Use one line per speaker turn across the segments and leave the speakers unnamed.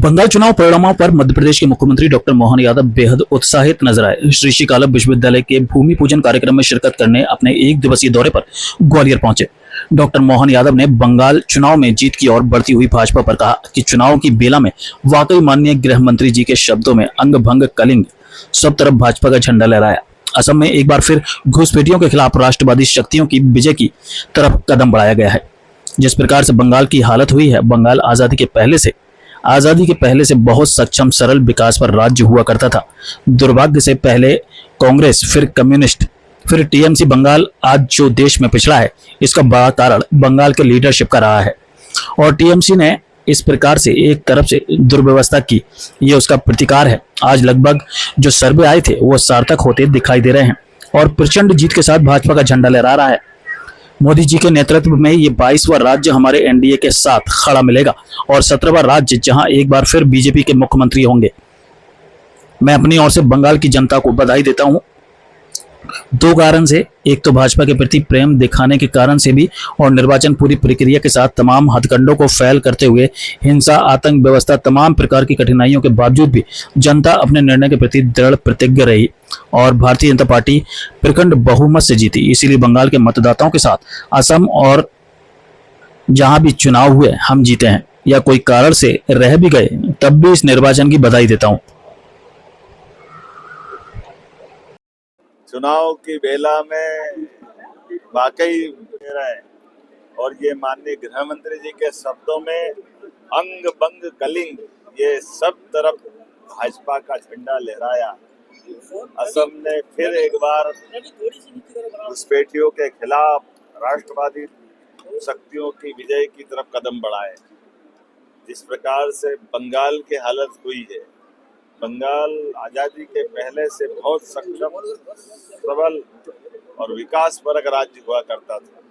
बंगाल चुनाव परिणामों पर मध्य प्रदेश के मुख्यमंत्री डॉक्टर मोहन यादव बेहद उत्साहित नजर आए। श्री श्री कालभ विश्वविद्यालय के भूमि पूजन कार्यक्रम में शिरकत करने अपने एक दिवसीय दौरे पर ग्वालियर पहुंचे। डॉक्टर मोहन यादव ने बंगाल चुनाव में जीत की ओर बढ़ती हुई भाजपा पर कहा कि चुनाव की बेला में वाकई माननीय गृह मंत्री जी के शब्दों में अंग भंग कलिंग सब तरफ भाजपा का झंडा लहराया। असम में एक बार फिर घुसपैठियों के खिलाफ राष्ट्रवादी शक्तियों की विजय की तरफ कदम बढ़ाया गया है। जिस प्रकार से बंगाल की हालत हुई है, बंगाल आजादी के पहले से बहुत सक्षम सरल विकास पर राज्य हुआ करता था। दुर्भाग्य से पहले कांग्रेस, फिर कम्युनिस्ट, फिर टीएमसी बंगाल आज जो देश में पिछड़ा है, इसका बड़ा कारण बंगाल के लीडरशिप का रहा है। और टीएमसी ने इस प्रकार से एक तरफ से दुर्व्यवस्था की, ये उसका प्रतिकार है। आज लगभग जो सर्वे आए थे वो सार्थक होते दिखाई दे रहे हैं और प्रचंड जीत के साथ भाजपा का झंडा लहरा रहा है। मोदी जी के नेतृत्व में ये 22वां राज्य हमारे एनडीए के साथ खड़ा मिलेगा और 17वां राज्य जहां एक बार फिर बीजेपी के मुख्यमंत्री होंगे। मैं अपनी ओर से बंगाल की जनता को बधाई देता हूं, दो कारण से। एक तो भाजपा के प्रति प्रेम दिखाने के कारण से भी, और निर्वाचन पूरी प्रक्रिया के साथ तमाम हथकंडों को फैल करते हुए हिंसा, आतंक, व्यवस्था, तमाम प्रकार की कठिनाइयों के बावजूद भी जनता अपने निर्णय के प्रति दृढ़ प्रतिज्ञ रही और भारतीय जनता पार्टी प्रचंड बहुमत से जीती। इसीलिए बंगाल के मतदाताओं के साथ असम और जहां भी चुनाव हुए हम जीते हैं, या कोई कारण से रह भी गए तब भी इस निर्वाचन की बधाई देता हूं।
चुनाव की बेला में वाकई मेरा है और ये माननीय गृह मंत्री जी के शब्दों में अंग बंग कलिंग, ये सब तरफ भाजपा का झंडा लहराया। असम ने फिर एक बार घुसपैठियों के खिलाफ राष्ट्रवादी शक्तियों की विजय की तरफ कदम बढ़ाए। जिस प्रकार से बंगाल की हालत हुई है, बंगाल आजादी के पहले से बहुत सक्षम, सबल और विकास परक राज्य हुआ करता था,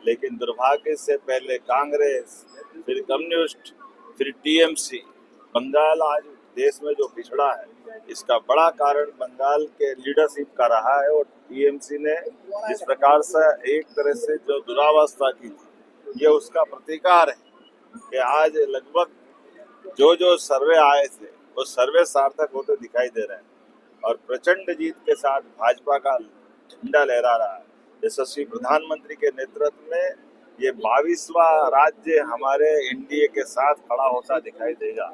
लेकिन दुर्भाग्य से पहले कांग्रेस, फिर कम्युनिस्ट, फिर टीएमसी, बंगाल आज देश में जो पिछड़ा है, इसका बड़ा कारण बंगाल के लीडरशिप का रहा है। और टीएमसी ने जिस प्रकार से एक तरह से जो दुरावस्था की थी, ये उसका प्रतिकार है कि आज लगभग जो सर्वे आए थे वो सर्वे सार्थक होते दिखाई दे रहे हैं और प्रचंड जीत के साथ भाजपा का झंडा लहरा रहा है। यशस्वी प्रधानमंत्री के नेतृत्व में ये 22वां राज्य हमारे एनडीए के साथ खड़ा होता दिखाई देगा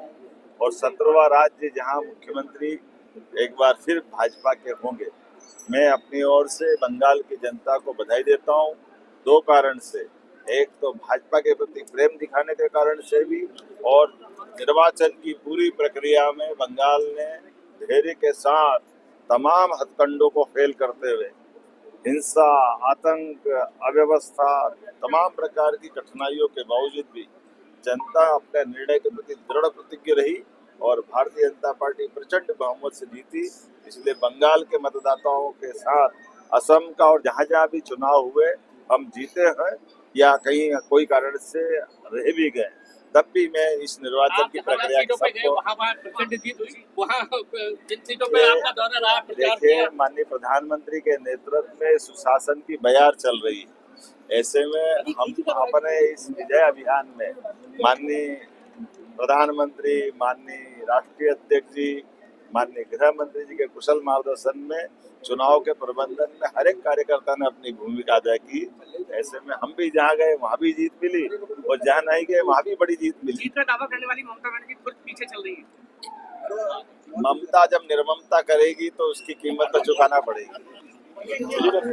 और 17वां राज्य जहां मुख्यमंत्री एक बार फिर भाजपा के होंगे। मैं अपनी ओर से बंगाल की जनता को बधाई देता हूं, दो कारण से। एक तो भाजपा के प्रति प्रेम दिखाने के कारण से भी, और निर्वाचन की पूरी प्रक्रिया में बंगाल ने धैर्य के साथ तमाम हथकंडों को फेल करते हुए हिंसा, आतंक, अव्यवस्था, तमाम प्रकार की कठिनाइयों के बावजूद भी जनता अपने निर्णय के प्रति दृढ़ प्रतिज्ञ रही और भारतीय जनता पार्टी प्रचंड बहुमत से जीती। इसलिए बंगाल के मतदाताओं के साथ असम का और जहाँ जहाँ भी चुनाव हुए हम जीते हैं या कहीं कोई कारण से रह भी गए, तब भी मैं इस निर्वाचन की प्रक्रिया के देखिए, माननीय प्रधानमंत्री के नेतृत्व में सुशासन की बयार चल रही है। ऐसे में हम अपने इस विजय अभियान में माननीय प्रधानमंत्री, माननीय राष्ट्रीय अध्यक्ष जी, माननीय गृह मंत्री जी के कुशल मार्गदर्शन में चुनाव के प्रबंधन में हर एक कार्यकर्ता ने अपनी भूमिका अदा की। ऐसे में हम भी जहाँ गए वहाँ भी जीत मिली और जहाँ नहीं गए वहाँ भी बड़ी जीत मिली।
जीत का दावा करने वाली ममता बनर्जी खुद पीछे चल रही है।
ममता जब निर्ममता करेगी तो उसकी कीमत तो चुकाना पड़ेगी।